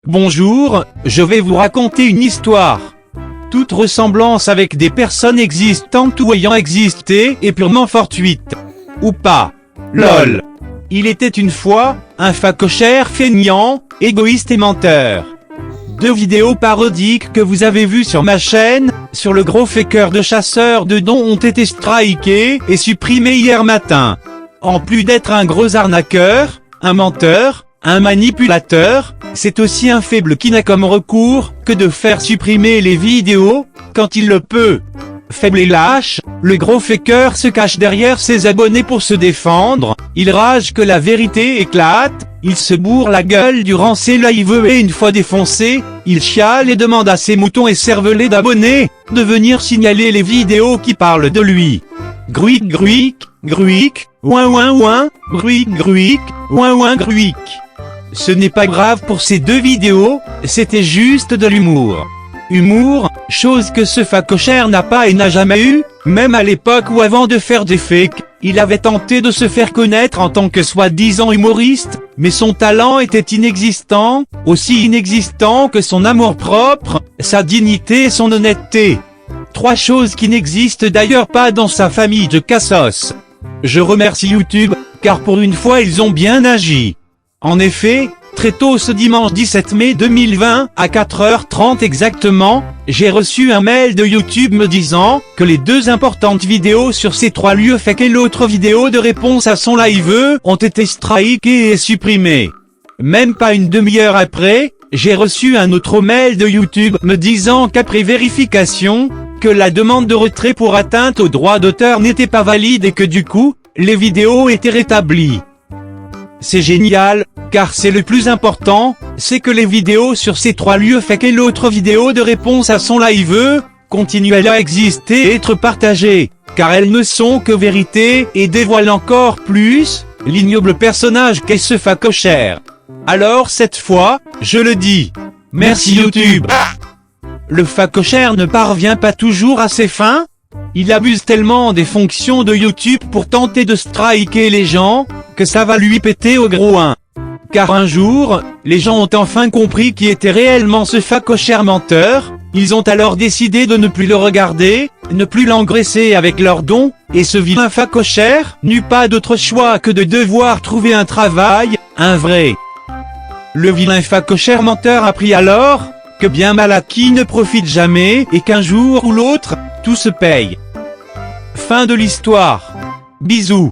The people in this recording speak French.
Bonjour, je vais vous raconter une histoire. Toute ressemblance avec des personnes existantes ou ayant existé est purement fortuite. Ou pas. LOL. Il était une fois, un facochère feignant, égoïste et menteur. 2 vidéos parodiques que vous avez vues sur ma chaîne, sur le gros faker de chasseur de dons ont été strikés et supprimés hier matin. En plus d'être un gros arnaqueur, un menteur, un manipulateur, c'est aussi un faible qui n'a comme recours que de faire supprimer les vidéos, quand il le peut. Faible et lâche, le gros faker se cache derrière ses abonnés pour se défendre, il rage que la vérité éclate, il se bourre la gueule durant ses lives et une fois défoncé, il chiale et demande à ses moutons et cervelés d'abonnés, de venir signaler les vidéos qui parlent de lui. Gruic gruic, gruic, ouin ouin ouin, gruic gruic, ouin ouin gruic. Ce n'est pas grave pour ces 2 vidéos, c'était juste de l'humour. Humour, chose que ce facochère n'a pas et n'a jamais eu, même à l'époque où avant de faire des fakes, il avait tenté de se faire connaître en tant que soi-disant humoriste, mais son talent était inexistant, aussi inexistant que son amour-propre, sa dignité et son honnêteté. 3 choses qui n'existent d'ailleurs pas dans sa famille de cassos. Je remercie YouTube, car pour une fois ils ont bien agi. En effet, très tôt ce dimanche 17 mai 2020, à 4h30 exactement, j'ai reçu un mail de YouTube me disant que les 2 importantes vidéos sur ces 3 lieux fake et l'autre vidéo de réponse à son live ont été strikées et supprimées. Même pas une demi-heure après, j'ai reçu un autre mail de YouTube me disant qu'après vérification, que la demande de retrait pour atteinte aux droits d'auteur n'était pas valide et que du coup, les vidéos étaient rétablies. C'est génial, car c'est le plus important, c'est que les vidéos sur ces 3 lieux fake et l'autre vidéo de réponse à son live continuent à exister et être partagées, car elles ne sont que vérité et dévoilent encore plus l'ignoble personnage qu'est ce facochère. Alors cette fois, je le dis, merci YouTube. Le facochère ne parvient pas toujours à ses fins. Il abuse tellement des fonctions de YouTube pour tenter de striker les gens, que ça va lui péter au gros 1. Car un jour, les gens ont enfin compris qui était réellement ce facochère menteur, ils ont alors décidé de ne plus le regarder, ne plus l'engraisser avec leurs dons, et ce vilain facochère n'eut pas d'autre choix que de devoir trouver un travail, un vrai. Le vilain facochère menteur apprit alors, que bien mal acquis ne profite jamais et qu'un jour ou l'autre, tout se paye. Fin de l'histoire. Bisous.